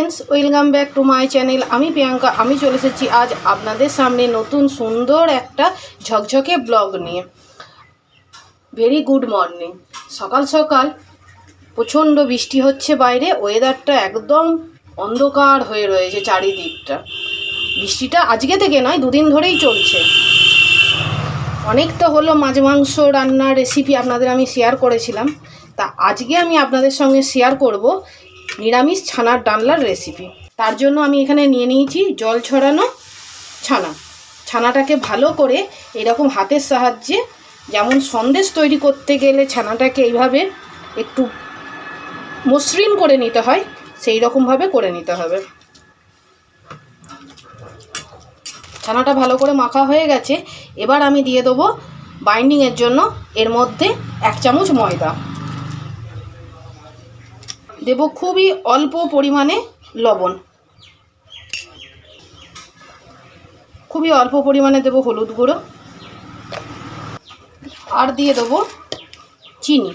Friends welcome back to my channel. आमी प्रियंका आमी चले एसेছি आज आपनादेर सामने नतून सुंदर एक झकझके ब्लग निये। Very good morning. सकाल सकाल प्रचंड बिस्टी होच्छे बाइरे, वेदारटा एकदम अंधकार हये रयेछे चारिदिकटा। बिस्टिटा आजके थेके नय, दुदिन धरेई चलछे। अनेक तो हलो माछ मांस रान्नार रेसिपि आपनादेर आमी शेयार करेछिलाम, ता आजके आमी आपनादेर संगे शेयार करब निरामिष छानार डालनार रेसिपि। तार जोन्नो आमी एखाने निये निয়েছি जल छड़ानो छाना। छानाटाके भालो करे एरकम हाथेर साहाज्ये जेमन सन्देश तैरी करते गेले छानाटाके एइभाবে एकटु मसृण करे निते हय, सेई रकम भावे करे निते हबे। छानाटा भालो करे माखा हये गेছে। एबार आमी दिये देब बाइंडिंगेर जोन्नो एर मध्य 1 चामच मयदा देव, खूबই अल्प परिमाणे लवण, खूबই अल्प परिमाणे देव हलुद गुঁড়ো और दिए देव चीनी।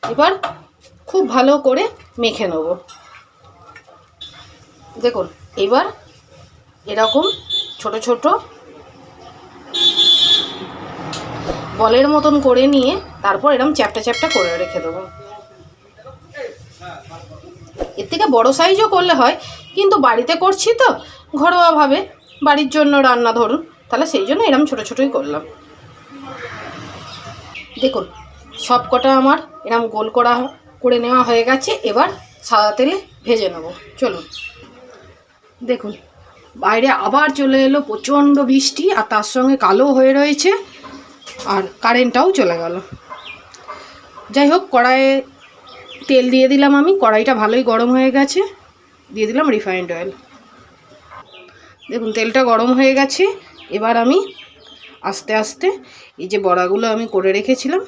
এবার खूब ভালো করে মেখে নেব। দেখুন এবার এরকম ছোট ছোট বলের মতন করে নিয়ে তারপর এরকম চ্যাপটা চ্যাপটা করে রেখে দেবো। এর থেকে বড় সাইজও করলে হয়, কিন্তু বাড়িতে করছি তো ঘরোয়াভাবে বাড়ির জন্য রান্না ধরুন, তাহলে সেই জন্য এরকম ছোট ছোটই করলাম। দেখুন সব কটা আমার এরকম গোল করা করে নেওয়া হয়ে গেছে। এবার সাদা তেলে ভেজে নেব। চলুন দেখুন বাইরে আবার চলে এলো প্রচণ্ড বৃষ্টি, আর তার সঙ্গে কালো হয়ে রয়েছে, আর কারেন্টটাও চলে গেল। যাই হোক কড়াইয়ে তেল দিয়ে দিলাম আমি। কড়াইটা ভালোই গরম হয়ে গেছে। দিয়ে দিলাম রিফাইন্ড অয়েল। দেখুন তেলটা গরম হয়ে গেছে। এবার আমি আস্তে আস্তে এই যে বড়াগুলো আমি করে রেখেছিলাম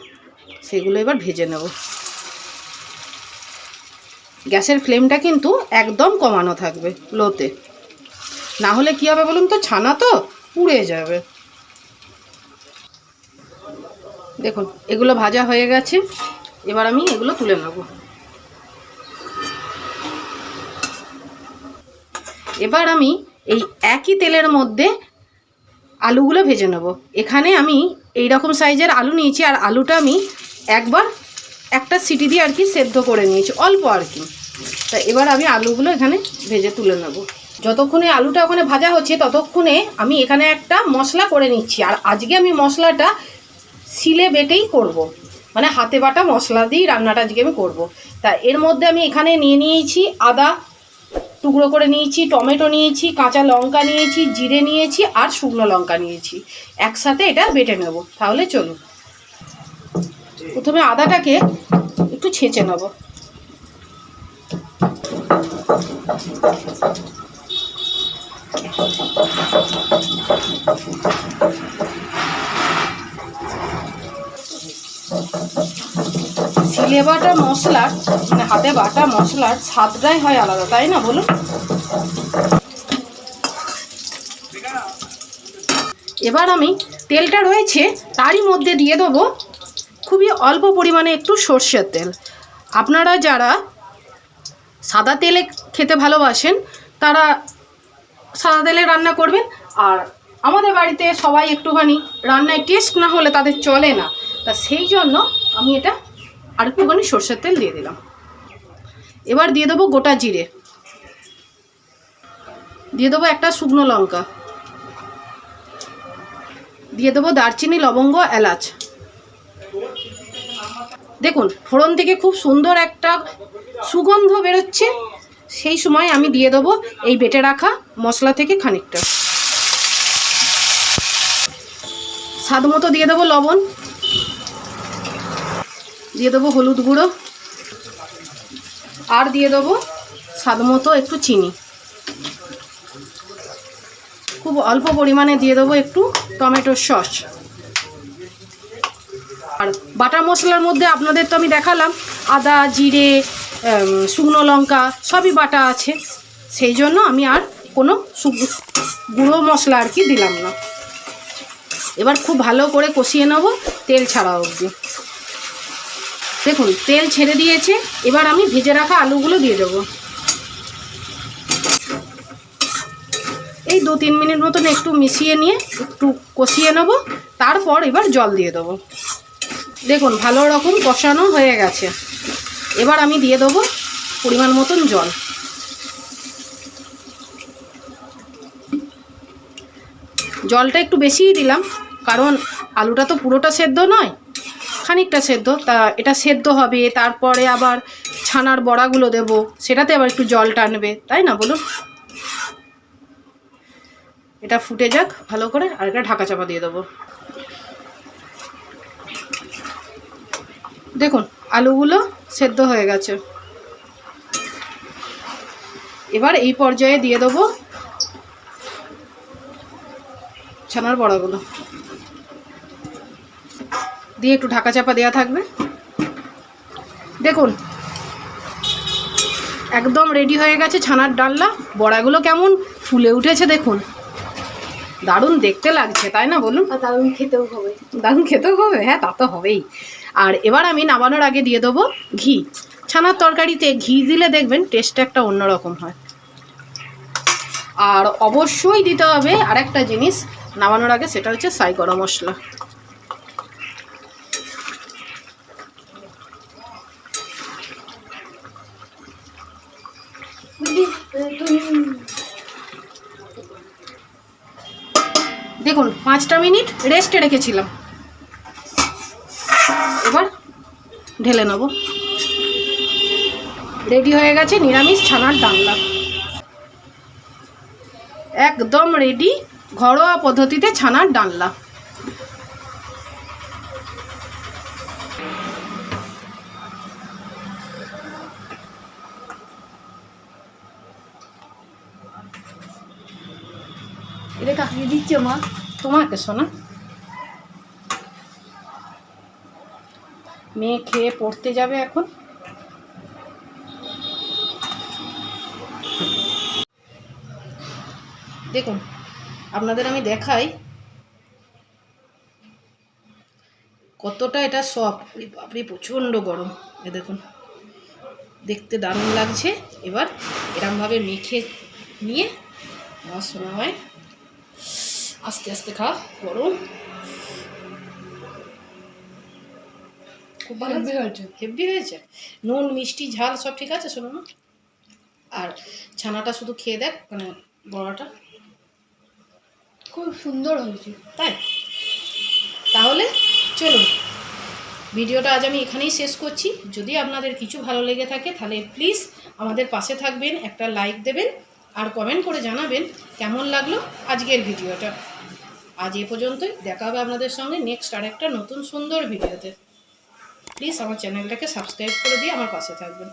সেগুলো এবার ভেজে নেব। গ্যাসের ফ্লেমটা কিন্তু একদম কমানো থাকবে, লোতে, না হলে কী হবে বলুন তো, ছানা তো পুড়ে যাবে। দেখুন এগুলো ভাজা হয়ে গেছে। এবার আমি এগুলো তুলে নেব। এবার আমি এই একই তেলের মধ্যে আলুগুলো ভেজে নেব। এখানে আমি এই রকম সাইজের আলু নিয়েছি, আর আলুটা আমি একবার একটা সিটি দিয়ে আর কি সেদ্ধ করে নিয়েছি, অল্প আর কি। তা এবার আমি আলুগুলো এখানে ভেজে তুলে নেব। যতক্ষণে আলুটা ওখানে ভাজা হচ্ছে ততক্ষণে আমি এখানে একটা মশলা করে নিচ্ছি। আর আজকে আমি মশলাটা শিলে বেটেই করব, মানে হাতে বাটা মশলা দিয়েই রান্নাটা আজকে আমি করব। তা এর মধ্যে আমি এখানে নিয়ে নিয়েছি আদা টুকরো করে নিয়েছি, টমেটো নিয়েছি, কাঁচা লঙ্কা নিয়েছি, জিরে নিয়েছি, আর শুকনো লঙ্কা নিয়েছি। একসাথে এটা বেটে নেব। তাহলে চলুন প্রথমে আদাটাকে একটু ছেঁচে নেব। শিলে বাটা মশলার মানে হাতে বাটা মশলার স্বাদটাই হয় আলাদা, তাই না বলুন? এবার আমি তেলটা রয়েছে তারই মধ্যে দিয়ে দেবো খুবই অল্প পরিমাণে একটু সর্ষের তেল। আপনারা যারা সাদা তেলে খেতে ভালোবাসেন তারা সাদা তেলে রান্না করবেন, আর আমাদের বাড়িতে সবাই একটুখানি রান্নায় টেস্ট না হলে তাদের চলে না, তা সেই জন্য আমি এটা আর একটুখানি সর্ষের তেল দিয়ে দিলাম। এবার দিয়ে দেবো গোটা জিরে, দিয়ে দেবো একটা শুকনো লঙ্কা, দিয়ে দেবো দারচিনি, লবঙ্গ, এলাচ। দেখুন ফোড়ন থেকে খুব সুন্দর একটা সুগন্ধ বেরোচ্ছে। সেই সময় আমি দিয়ে দেবো এই বেটে রাখা মশলা থেকে খানিকটা, স্বাদ মতো দিয়ে দেবো লবণ, দিয়ে দেবো হলুদ গুঁড়ো, আর দিয়ে দেবো স্বাদ মতো একটু চিনি। খুব অল্প পরিমাণে দিয়ে দেবো একটু টমেটো সস। আর বাটা মশলার মধ্যে আপনাদের তো আমি দেখালাম আদা, জিরে, শুকনো লঙ্কা সবই বাটা আছে, সেই জন্য আমি আর কোনো গুঁড়ো মশলা আর কি দিলাম না। এবার খুব ভালো করে কষিয়ে নেব তেল ছাড়া অবধি। দেখুন তেল ছেড়ে দিয়েছে। এবার আমি ভেজে রাখা আলুগুলো দিয়ে দেবো। এই 2-3 মিনিট মতন একটু মিশিয়ে নিয়ে একটু কষিয়ে নেব। তারপর এবার জল দিয়ে দেবো। দেখুন ভালো রকম কষানো হয়ে গেছে। এবার আমি দিয়ে দেবো পরিমাণ মতন জল। জলটা একটু বেশিই দিলাম, কারণ আলুটা তো পুরোটা সেদ্ধ নয়, খানিকটা সেদ্ধ। তা এটা সেদ্ধ হবে, তারপরে আবার ছানার বড়াগুলো দেব, সেটাতে আবার একটু জল টানবে, তাই না বলুন? এটা ফুটে যাক ভালো করে, আর এটা ঢাকা চাপা দিয়ে দেবো। দেখুন আলুগুলো সেদ্ধ হয়ে গেছে। এবার এই পর্যায়ে দিয়ে দেবো ছানার বড়াগুলো, দিয়ে একটু ঢাকা চাপা দেওয়া থাকবে। দেখুন একদম রেডি হয়ে গেছে ছানার ডালনা। বড়াগুলো কেমন ফুলে উঠেছে দেখুন, দারুণ দেখতে লাগছে, তাই না বলুন? আর দারুণ খেতেও হবে। দারুণ খেতেও হবে, হ্যাঁ তা তো হবেই। আর এবার আমি নামানোর আগে দিয়ে দেবো ঘি। ছানার তরকারিতে ঘি দিলে দেখবেন টেস্টটা একটা অন্যরকম হয়। আর অবশ্যই দিতে হবে আরেকটা জিনিস নামানোর আগে, সেটা হচ্ছে সাই গরম মশলা। দেখুন 5টা মিনিট রেস্টে রেখেছিলাম। এবার ঢেলে নেব। রেডি হয়ে গেছে নিরামিষ ছানার ডালনা। একদম রেডি ঘরোয়া পদ্ধতিতে ছানার ডালনা। এটা কাকে দিচ্ছ মা? তোমাকে শোনা, মেয়ে খেয়ে পড়তে যাবে এখন। দেখুন আপনাদের আমি দেখাই কতটা এটা সফট। বাপরে প্রচণ্ড গরম। এ দেখুন দেখতে দারুণ লাগছে। এবার এরমভাবে মেখে নিয়ে আমার শোনা হয় আস্তে আস্তে খাওয়া। গরম খুব ভালো হয়েছে, হেভি হয়েছে। নুন মিষ্টি ঝাল সব ঠিক আছে শোনো না। আর ছানাটা শুধু খেয়ে দেখ, মানে বড়াটা খুব সুন্দর হয়েছে। তাই তাহলে চলুন ভিডিওটা আজ আমি এখানেই শেষ করছি। যদি আপনাদের কিছু ভালো লেগে থাকে তাহলে প্লিজ আমাদের পাশে থাকবেন, একটা লাইক দেবেন, আর কমেন্ট করে জানাবেন কেমন লাগলো আজকের ভিডিওটা। আজ এ পর্যন্তই, দেখা হবে আপনাদের সঙ্গে নেক্সট আরেকটা নতুন সুন্দর ভিডিওতে। প্লিজ আমার চ্যানেলটাকে সাবস্ক্রাইব করে দিয়ে আমার পাশে থাকবেন।